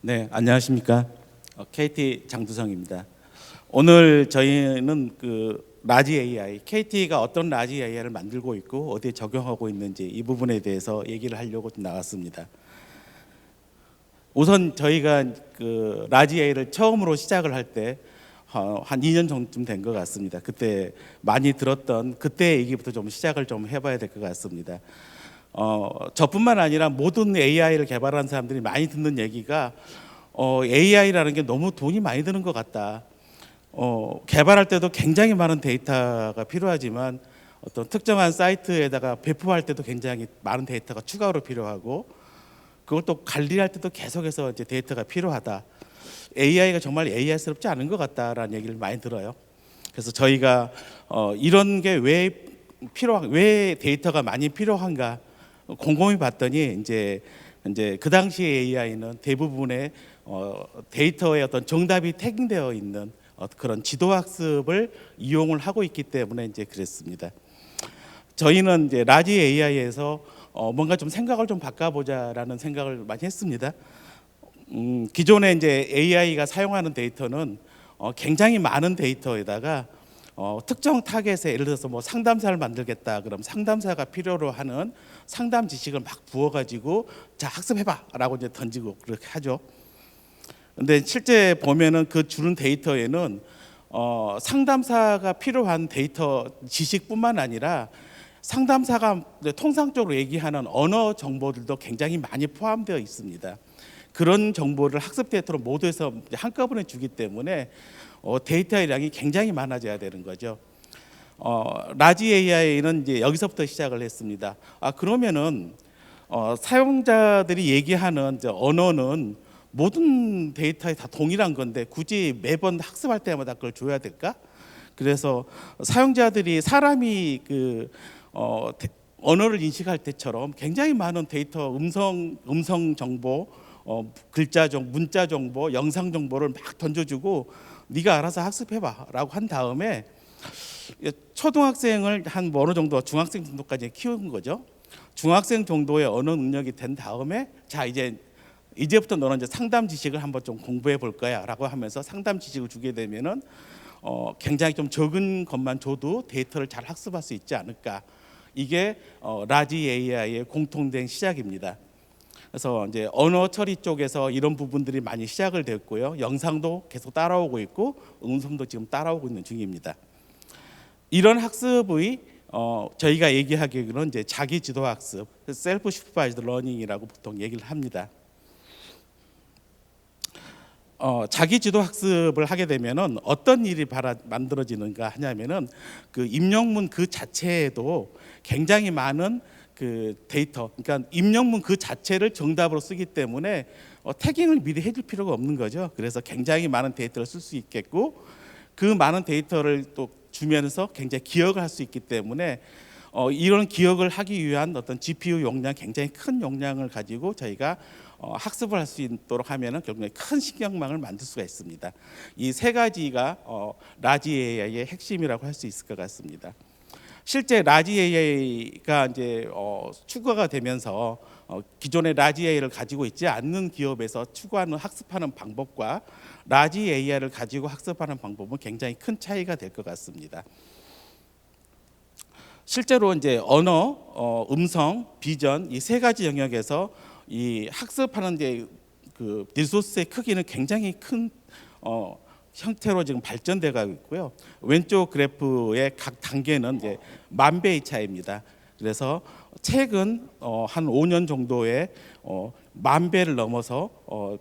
네, 안녕하십니까. KT 장두성입니다. 오늘 저희는 라지 AI, KT가 어떤 라지 AI를 만들고 있고 어디에 적용하고 있는지 이 부분에 대해서 얘기를 하려고 나왔습니다. 우선 저희가 라지 AI를 처음으로 시작을 할 때 한 2년 정도쯤 된 것 같습니다. 그때 많이 들었던 그때 얘기부터 좀 시작을 좀 해봐야 될 것 같습니다. 저뿐만 아니라 모든 AI를 개발한 사람들이 많이 듣는 얘기가 AI라는 게 너무 돈이 많이 드는 것 같다. 개발할 때도 굉장히 많은 데이터가 필요하지만 어떤 특정한 사이트에다가 배포할 때도 굉장히 많은 데이터가 추가로 필요하고 그걸 또 관리할 때도 계속해서 이제 데이터가 필요하다. AI가 정말 AI스럽지 않은 것 같다라는 얘기를 많이 들어요. 그래서 저희가 이런 게 왜 데이터가 많이 필요한가 곰곰이 봤더니 이제 그 당시 AI는 대부분의 데이터의 어떤 정답이 태깅되어 있는 그런 지도학습을 이용을 하고 있기 때문에 이제 그랬습니다. 저희는 이제 라지 AI에서 뭔가 좀 생각을 좀 바꿔보자라는 생각을 많이 했습니다. 기존에 이제 AI가 사용하는 데이터는 굉장히 많은 데이터에다가 특정 타겟에 예를 들어서 뭐 상담사를 만들겠다 그럼 상담사가 필요로 하는 상담 지식을 막 부어가지고 자 학습해봐라고 이제 던지고 그렇게 하죠. 근데 실제 보면은 그 주는 데이터에는 상담사가 필요한 데이터 지식뿐만 아니라 상담사가 통상적으로 얘기하는 언어 정보들도 굉장히 많이 포함되어 있습니다. 그런 정보를 학습 데이터로 모두에서 한꺼번에 주기 때문에 데이터의 양이 굉장히 많아져야 되는 거죠. 라지 AI는 이제 여기서부터 시작을 했습니다. 그러면은 사용자들이 얘기하는 언어는 모든 데이터에 다 동일한 건데 굳이 매번 학습할 때마다 그걸 줘야 될까? 그래서 사용자들이 사람이 언어를 인식할 때처럼 굉장히 많은 데이터, 음성 정보, 글자 정보, 문자 정보, 영상 정보를 막 던져주고 네가 알아서 학습해봐라고 한 다음에 초등학생을 한 어느 정도 중학생 정도까지 키우는 거죠. 중학생 정도의 언어 능력이 된 다음에 자 이제부터 너는 이제 상담 지식을 한번 좀 공부해 볼 거야라고 하면서 상담 지식을 주게 되면은 굉장히 좀 적은 것만 줘도 데이터를 잘 학습할 수 있지 않을까. 이게 라지 AI의 공통된 시작입니다. 그래서 이제 언어 처리 쪽에서 이런 부분들이 많이 시작을 됐고요. 영상도 계속 따라오고 있고 음성도 지금 따라오고 있는 중입니다. 이런 학습의 저희가 얘기하기로는 이제 자기 지도 학습, 셀프 슈퍼바이즈드 러닝이라고 보통 얘기를 합니다. 자기 지도 학습을 하게 되면은 어떤 일이 만들어지는가 하냐면은 그 입력문 그 자체에도 굉장히 많은 그 데이터, 그러니까 입력문 그 자체를 정답으로 쓰기 때문에 태깅을 미리 해줄 필요가 없는 거죠. 그래서 굉장히 많은 데이터를 쓸 수 있겠고 그 많은 데이터를 또 주면서 굉장히 기억을 할 수 있기 때문에 이런 기억을 하기 위한 어떤 GPU 용량, 굉장히 큰 용량을 가지고 저희가 학습을 할 수 있도록 하면은 결국에 큰 신경망을 만들 수가 있습니다. 이 세 가지가 라지 AI의 핵심이라고 할 수 있을 것 같습니다. 실제 라지 AI가 이제 추가가 되면서 기존의 라지 AI를 가지고 있지 않는 기업에서 추구하는 학습하는 방법과 라지 AI를 가지고 학습하는 방법은 굉장히 큰 차이가 될 것 같습니다. 실제로 이제 언어, 음성, 비전 이 세 가지 영역에서 이 학습하는 그 리소스의 크기는 굉장히 큰 형태로 지금 발전돼 가고 있고요. 왼쪽 그래프의 각 단계는 이제 10,000배의 차이입니다. 그래서 최근 한 5년 정도에 10,000배를 넘어서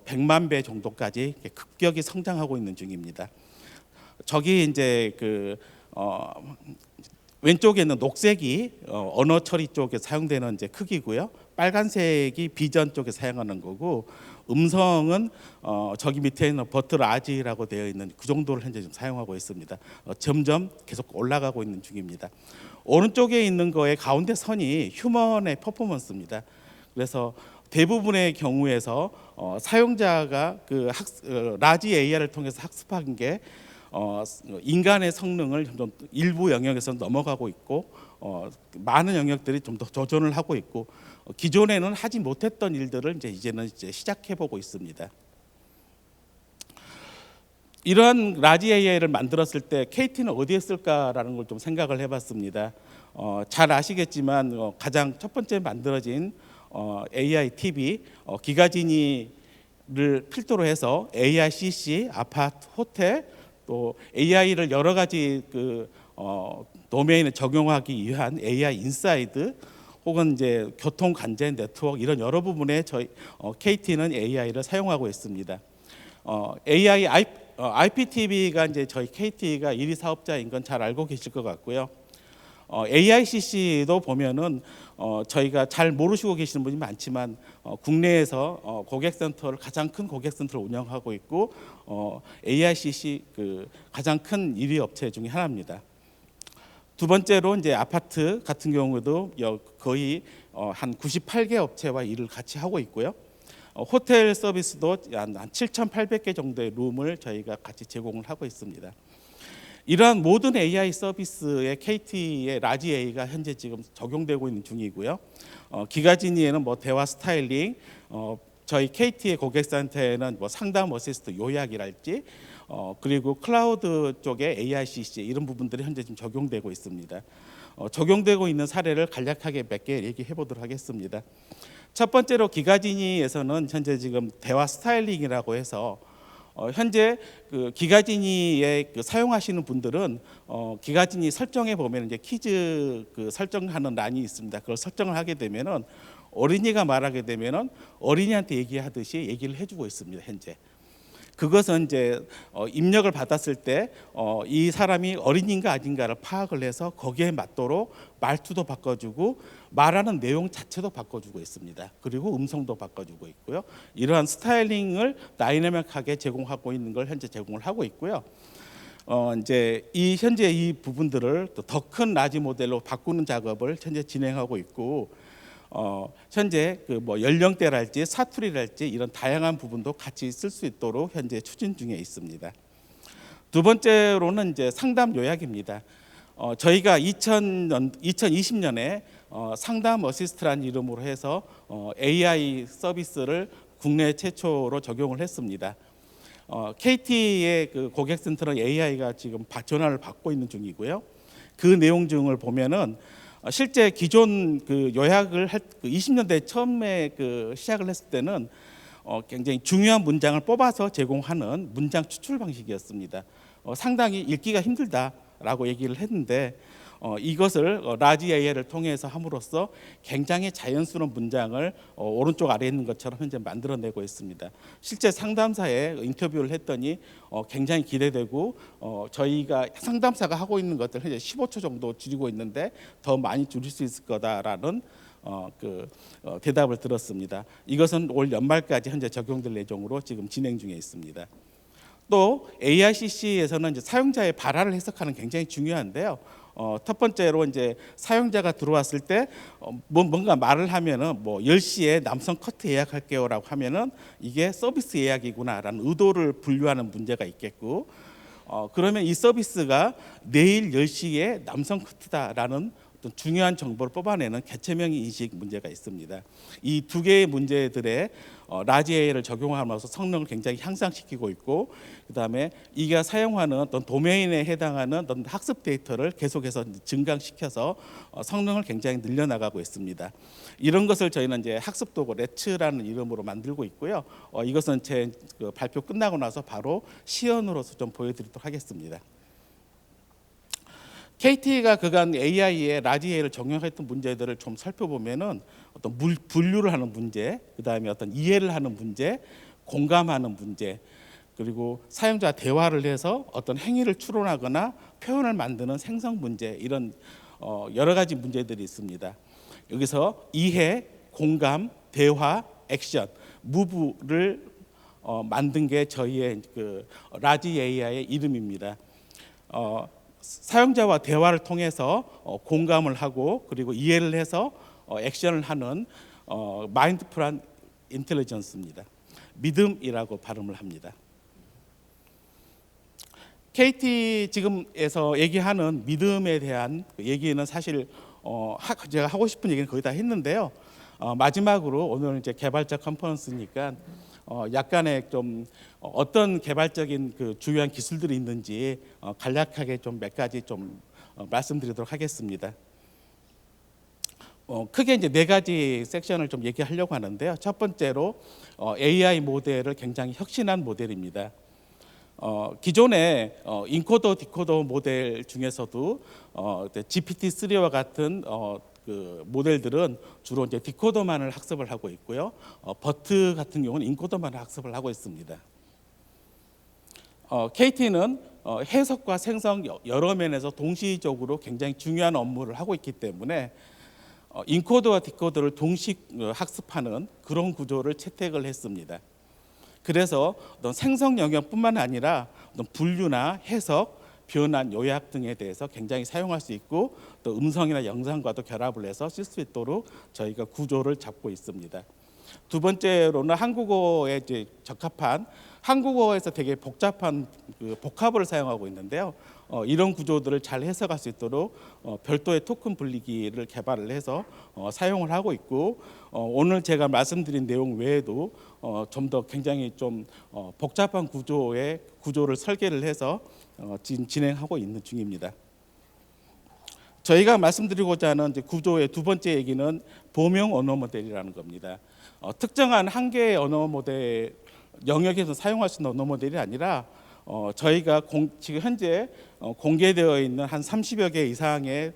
100만 배 정도까지 급격히 성장하고 있는 중입니다. 저기 이제 왼쪽에 있는 녹색이 언어 처리 쪽에 사용되는 이제 크기고요. 빨간색이 비전 쪽에 사용하는 거고 음성은 저기 밑에 있는 버트라지라고 되어 있는 그 정도를 현재 좀 사용하고 있습니다. 점점 계속 올라가고 있는 중입니다. 오른쪽에 있는 거의 가운데 선이 휴먼의 퍼포먼스입니다. 그래서 대부분의 경우에서 사용자가 라지 AI를 통해서 학습한 게 인간의 성능을 점점 일부 영역에서 넘어가고 있고 많은 영역들이 좀 더 조전을 하고 있고 기존에는 하지 못했던 일들을 이제는 시작해 보고 있습니다. 이러한 라지 AI를 만들었을 때 KT는 어디에 쓸까라는 걸 좀 생각을 해봤습니다. 잘 아시겠지만 가장 첫 번째 만들어진 AI TV 기가진이를 필두로 해서 AICC, 아파트, 호텔 또 AI를 여러 가지 도메인에 적용하기 위한 AI 인사이드 혹은 이제 교통 관제 네트워크 이런 여러 부분에 저희 KT는 AI를 사용하고 있습니다. IPTV가 이제 저희 KT가 1위 사업자인 건 잘 알고 계실 것 같고요. AICC도 보면은 저희가 잘 모르시고 계시는 분이 많지만 국내에서 고객센터를 가장 큰 고객센터를 운영하고 있고 AICC 가장 큰 1위 업체 중에 하나입니다. 두 번째로 이제 아파트 같은 경우도 거의 한 98개 업체와 일을 같이 하고 있고요. 호텔 서비스도 한 7,800개 정도의 룸을 저희가 같이 제공을 하고 있습니다. 이러한 모든 AI 서비스에 KT의 라지 AI가 현재 지금 적용되고 있는 중이고요. 기가진이에는 뭐 대화 스타일링, 저희 KT의 고객센터에는 뭐 상담 어시스트 요약이랄지, 그리고 클라우드 쪽에 AICC 이런 부분들이 현재 지금 적용되고 있습니다. 적용되고 있는 사례를 간략하게 몇 개 얘기해 보도록 하겠습니다. 첫 번째로 기가진이에서는 현재 지금 대화 스타일링이라고 해서 현재 기가진이에 사용하시는 분들은 기가진이 설정에 보면 이제 퀴즈 설정하는 란이 있습니다. 그걸 설정을 하게 되면은 어린이가 말하게 되면은 어린이한테 얘기하듯이 얘기를 해주고 있습니다. 현재. 그것은 이제 입력을 받았을 때 이 사람이 어린이인가 아닌가를 파악을 해서 거기에 맞도록 말투도 바꿔주고 말하는 내용 자체도 바꿔주고 있습니다. 그리고 음성도 바꿔주고 있고요. 이러한 스타일링을 다이내믹하게 제공하고 있는 걸 현재 제공을 하고 있고요. 이제 현재 이 부분들을 더 큰 라지 모델로 바꾸는 작업을 현재 진행하고 있고. 현재 뭐 연령대랄지 사투리랄지 이런 다양한 부분도 같이 쓸 수 있도록 현재 추진 중에 있습니다. 두 번째로는 이제 상담 요약입니다. 저희가 2020년에 상담 어시스트라는 이름으로 해서 AI 서비스를 국내 최초로 적용을 했습니다. KT의 고객센터는 AI가 지금 전화를 받고 있는 중이고요. 그 내용 중을 보면은 실제 기존 요약을 20년대 처음에 시작을 했을 때는 굉장히 중요한 문장을 뽑아서 제공하는 문장 추출 방식이었습니다. 상당히 읽기가 힘들다라고 얘기를 했는데 이것을 라지 AI를 통해서 함으로써 굉장히 자연스러운 문장을 오른쪽 아래에 있는 것처럼 현재 만들어내고 있습니다. 실제 상담사에 인터뷰를 했더니 굉장히 기대되고 저희가 상담사가 하고 있는 것들 현재 15초 정도 줄이고 있는데 더 많이 줄일 수 있을 거다라는 대답을 들었습니다. 이것은 올 연말까지 현재 적용될 예정으로 지금 진행 중에 있습니다. 또 AICC에서는 이제 사용자의 발화를 해석하는 굉장히 중요한데요. 첫 번째로 이제 사용자가 들어왔을 때 뭔가 말을 하면은 뭐 10시에 남성 커트 예약할게요라고 하면은 이게 서비스 예약이구나라는 의도를 분류하는 문제가 있겠고 그러면 이 서비스가 내일 10시에 남성 커트다라는 어떤 중요한 정보를 뽑아내는 개체명 인식 문제가 있습니다. 이 두 개의 문제들에 라지 AI를 적용하면서 성능을 굉장히 향상시키고 있고 그다음에 이가 사용하는 어떤 도메인에 해당하는 어떤 학습 데이터를 계속해서 증강시켜서 성능을 굉장히 늘려나가고 있습니다. 이런 것을 저희는 이제 학습 도구 레츠라는 이름으로 만들고 있고요. 이것은 제 발표 끝나고 나서 바로 시연으로서 좀 보여드리도록 하겠습니다. KT가 그간 AI에 라지 AI를 적용했던 문제들을 좀 살펴보면은 어떤 분류를 하는 문제, 그다음에 어떤 이해를 하는 문제, 공감하는 문제, 그리고 사용자 대화를 해서 어떤 행위를 추론하거나 표현을 만드는 생성 문제 이런 여러 가지 문제들이 있습니다. 여기서 이해, 공감, 대화, 액션, 무브를 만든 게 저희의 라지 AI의 이름입니다. 사용자와 대화를 통해서 공감을 하고 그리고 이해를 해서 액션을 하는 마인드풀한 인텔리전스입니다. 믿음이라고 발음을 합니다. KT 지금에서 얘기하는 믿음에 대한 얘기는 사실 제가 하고 싶은 얘기는 거의 다 했는데요. 마지막으로 오늘 이제 개발자 컨퍼런스니까 약간의 좀 어떤 개발적인 그 주요한 기술들이 있는지 간략하게 좀 몇 가지 좀 말씀드리도록 하겠습니다. 크게 이제 네 가지 섹션을 좀 얘기하려고 하는데요. 첫 번째로 AI 모델을 굉장히 혁신한 모델입니다. 기존의 인코더 디코더 모델 중에서도 GPT-3와 같은 그 모델들은 주로 이제 디코더만을 학습을 하고 있고요. 버트 같은 경우는 인코더만을 학습을 하고 있습니다. KT는 해석과 생성 여러 면에서 동시적으로 굉장히 중요한 업무를 하고 있기 때문에 인코더와 디코더를 동시 학습하는 그런 구조를 채택을 했습니다. 그래서 어떤 생성 영역뿐만 아니라 어떤 분류나 해석, 변환, 요약 등에 대해서 굉장히 사용할 수 있고 또 음성이나 영상과도 결합을 해서 쓸 수 있도록 저희가 구조를 잡고 있습니다. 두 번째로는 한국어에 이제 적합한 한국어에서 되게 복잡한 그 복합어를 사용하고 있는데요. 이런 구조들을 잘 해석할 수 있도록 별도의 토큰 분리기를 개발을 해서 사용을 하고 있고 오늘 제가 말씀드린 내용 외에도 좀 더 굉장히 좀 복잡한 구조를 설계를 해서 지금 진행하고 있는 중입니다. 저희가 말씀드리고자 하는 이제 구조의 두 번째 얘기는 범용 언어 모델이라는 겁니다. 특정한 한 개의 언어 모델 영역에서 사용할 수 있는 언어 모델이 아니라 저희가 지금 현재 공개되어 있는 한 30여 개 이상의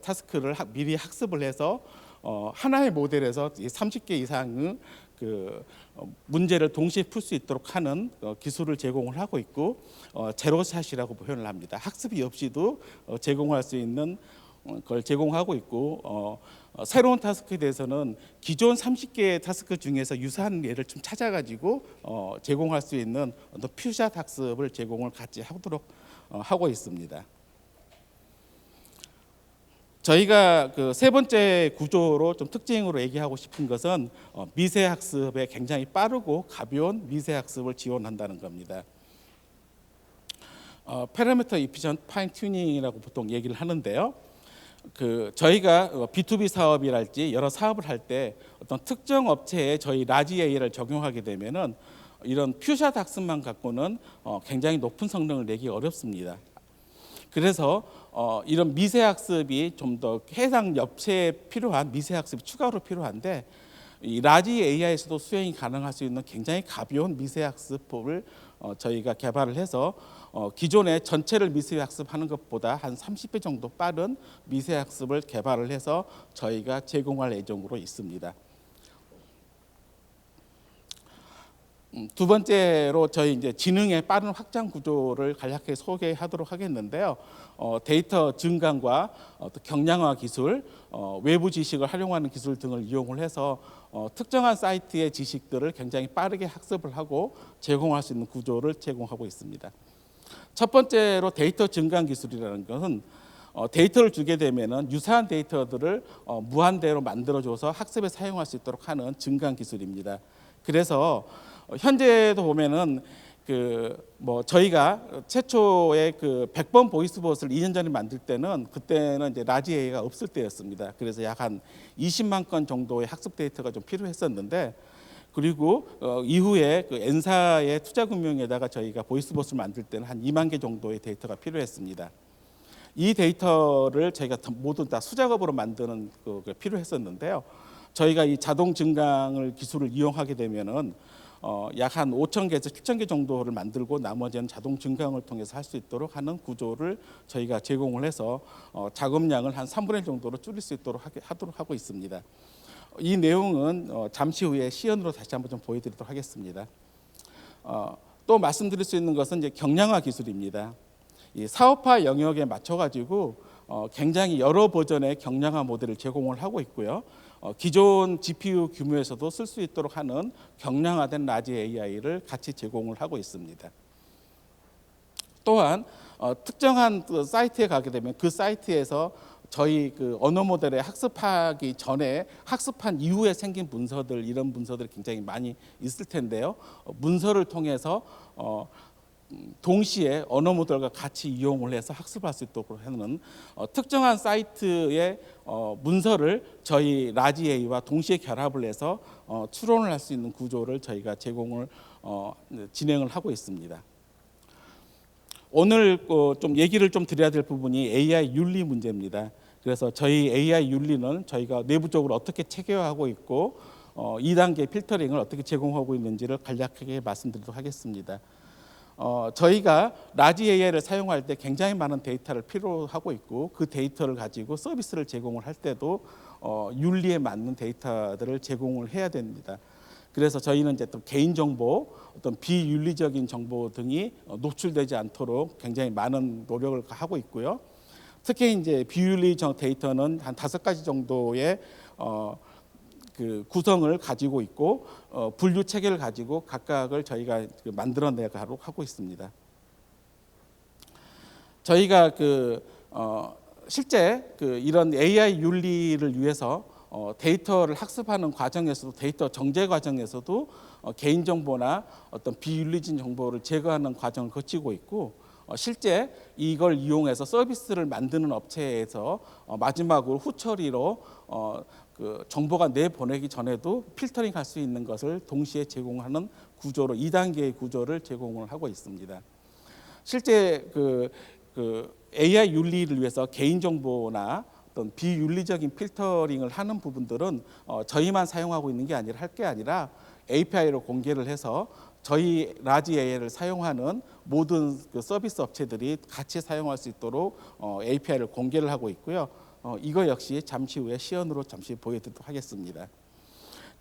타스크를 미리 학습을 해서 하나의 모델에서 30개 이상의 그 문제를 동시에 풀 수 있도록 하는 기술을 제공을 하고 있고 제로샷이라고 표현을 합니다. 학습이 없이도 제공할 수 있는 걸 제공하고 있고 새로운 타스크에 대해서는 기존 30개의 타스크 중에서 유사한 예를 좀 찾아가지고 제공할 수 있는 어떤 퓨샷 학습을 제공을 같이 하도록 하고 있습니다. 저희가 그 세 번째 구조로 좀 특징으로 얘기하고 싶은 것은 미세 학습에 굉장히 빠르고 가벼운 미세 학습을 지원한다는 겁니다. 패러미터 이피션트 파인 튜닝이라고 보통 얘기를 하는데요. 그 저희가 B2B 사업이랄지 여러 사업을 할 때 어떤 특정 업체에 저희 라지 AI를 적용하게 되면은 이런 퓨샷 학습만 갖고는 굉장히 높은 성능을 내기 어렵습니다. 그래서 이런 미세 학습이 좀 더 해당 업체에 필요한 미세 학습이 추가로 필요한데 이 라지 AI에서도 수행이 가능할 수 있는 굉장히 가벼운 미세 학습법을 저희가 개발을 해서 기존의 전체를 미세 학습하는 것보다 한 30배 정도 빠른 미세 학습을 개발을 해서 저희가 제공할 예정으로 있습니다. 두 번째로 저희 이제 지능의 빠른 확장 구조를 간략하게 소개하도록 하겠는데요. 데이터 증강과 경량화 기술, 외부 지식을 활용하는 기술 등을 이용을 해서 특정한 사이트의 지식들을 굉장히 빠르게 학습을 하고 제공할 수 있는 구조를 제공하고 있습니다. 첫 번째로 데이터 증강 기술이라는 것은 데이터를 주게 되면은 유사한 데이터들을 무한대로 만들어줘서 학습에 사용할 수 있도록 하는 증강 기술입니다. 그래서 현재도 보면은 저희가 최초의 그 100번 보이스봇을 2년 전에 만들 때는 그때는 이제 라지 AI가 없을 때였습니다. 그래서 약 한 20만 건 정도의 학습 데이터가 좀 필요했었는데 그리고 이후에 그 N사의 투자금융에다가 저희가 보이스봇을 만들 때는 한 2만 개 정도의 데이터가 필요했습니다. 이 데이터를 저희가 모두 다 수작업으로 만드는 그 필요했었는데요. 저희가 이 자동 증강을 기술을 이용하게 되면은 약 한 5,000개에서 7,000개 정도를 만들고 나머지는 자동 증강을 통해서 할 수 있도록 하는 구조를 저희가 제공을 해서 작업량을 한 3분의 1 정도로 줄일 수 있도록 하도록 하고 있습니다. 이 내용은 잠시 후에 시연으로 다시 한번 좀 보여드리도록 하겠습니다. 또 말씀드릴 수 있는 것은 이제 경량화 기술입니다. 이 사업화 영역에 맞춰가지고 굉장히 여러 버전의 경량화 모델을 제공을 하고 있고요. 기존 GPU 규모에서도 쓸 수 있도록 하는 경량화된 라지 AI를 같이 제공을 하고 있습니다. 또한 특정한 그 사이트에 가게 되면 그 사이트에서 저희 그 언어 모델에 학습하기 전에 학습한 이후에 생긴 문서들 이런 문서들이 굉장히 많이 있을 텐데요. 문서를 통해서 동시에 언어 모델과 같이 이용을 해서 학습할 수 있도록 하는 특정한 사이트의 문서를 저희 라지 AI와 동시에 결합을 해서 추론을 할 수 있는 구조를 저희가 제공을 진행을 하고 있습니다. 오늘 좀 얘기를 좀 드려야 될 부분이 AI 윤리 문제입니다. 그래서 저희 AI 윤리는 저희가 내부적으로 어떻게 체계화하고 있고 2단계 필터링을 어떻게 제공하고 있는지를 간략하게 말씀드리도록 하겠습니다. 저희가 라지 AI를 사용할 때 굉장히 많은 데이터를 필요로 하고 있고 그 데이터를 가지고 서비스를 제공을 할 때도 윤리에 맞는 데이터들을 제공을 해야 됩니다. 그래서 저희는 이제 또 개인정보, 어떤 비윤리적인 정보 등이 노출되지 않도록 굉장히 많은 노력을 하고 있고요. 특히 이제 비윤리적 데이터는 한 5가지 정도의 그 구성을 가지고 있고 분류 체계를 가지고 각각을 저희가 만들어내가도록 하고 있습니다. 저희가 실제 이런 AI 윤리를 위해서 데이터를 학습하는 과정에서도 데이터 정제 과정에서도 개인정보나 어떤 비윤리적 정보를 제거하는 과정을 거치고 있고 실제 이걸 이용해서 서비스를 만드는 업체에서 마지막으로 후처리로 정보가 내보내기 전에도 필터링할 수 있는 것을 동시에 제공하는 구조로 2단계의 구조를 제공을 하고 있습니다. 실제 AI 윤리를 위해서 개인정보나 어떤 비윤리적인 필터링을 하는 부분들은 저희만 사용하고 있는 게 아니라 할 게 아니라 API로 공개를 해서 저희 라지 AI를 사용하는 모든 서비스 업체들이 같이 사용할 수 있도록 API를 공개를 하고 있고요. 이거 역시 잠시 후에 시연으로 잠시 보여드리도록 하겠습니다.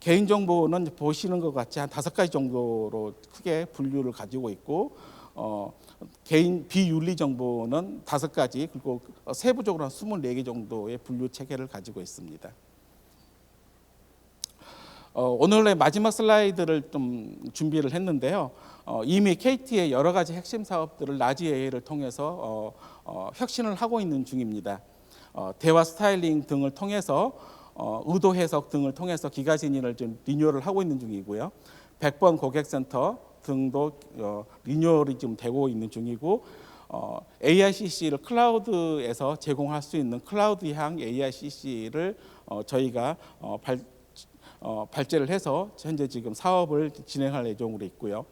개인정보는 보시는 것 같이 한 5가지 정도로 크게 분류를 가지고 있고 개인 비윤리 정보는 5가지 그리고 세부적으로 한 24개 정도의 분류 체계를 가지고 있습니다. 오늘의 마지막 슬라이드를 좀 준비를 했는데요. 이미 KT의 여러 가지 핵심 사업들을 라지 AI를 통해서 혁신을 하고 있는 중입니다. 대화 스타일링 등을 통해서 의도 해석 등을 통해서 기가 진인을 좀 리뉴얼을 하고 있는 중이고요. 100번 고객센터 등도 리뉴얼이 좀 되고 있는 중이고 AICC를 클라우드에서 제공할 수 있는 클라우드향 AICC를 저희가 발제를 해서 현재 지금 사업을 진행할 예정으로 있고요.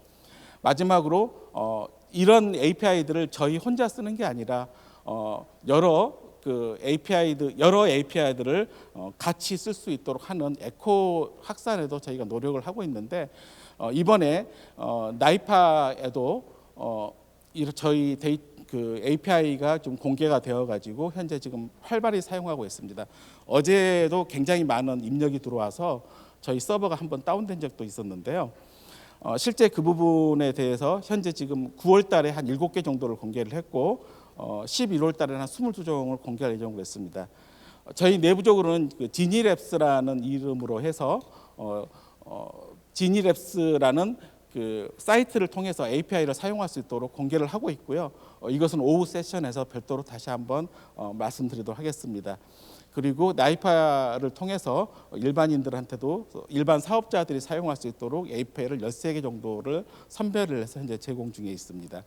마지막으로 이런 API들을 저희 혼자 쓰는 게 아니라 여러 API들을 같이 쓸 수 있도록 하는 에코 확산에도 저희가 노력을 하고 있는데 이번에 나이파에도 저희 API가 좀 공개가 되어가지고 현재 지금 활발히 사용하고 있습니다. 어제도 굉장히 많은 입력이 들어와서 저희 서버가 한번 다운된 적도 있었는데요. 실제 그 부분에 대해서 현재 지금 9월 달에 한 7개 정도를 공개를 했고 11월 달에는 한 22종을 공개할 예정으로 했습니다. 저희 내부적으로는 지니랩스라는 이름으로 해서 지니랩스라는 사이트를 통해서 API를 사용할 수 있도록 공개를 하고 있고요. 이것은 오후 세션에서 별도로 다시 한번 말씀드리도록 하겠습니다. 그리고 나이파를 통해서 일반인들한테도 일반 사업자들이 사용할 수 있도록 API를 13개 정도를 선별을 해서 현재 제공 중에 있습니다.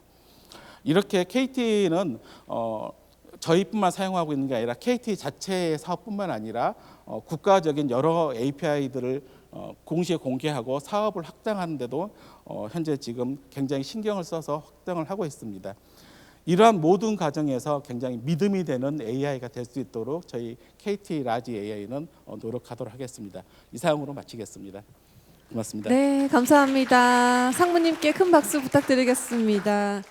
이렇게 KT는 저희뿐만 사용하고 있는 게 아니라 KT 자체의 사업뿐만 아니라 국가적인 여러 API들을 동시에 공개하고 사업을 확장하는 데도 현재 지금 굉장히 신경을 써서 확장을 하고 있습니다. 이러한 모든 과정에서 굉장히 믿음이 되는 AI가 될 수 있도록 저희 KT 라지 AI는 노력하도록 하겠습니다. 이상으로 마치겠습니다. 고맙습니다. 네, 감사합니다. 상무님께 큰 박수 부탁드리겠습니다.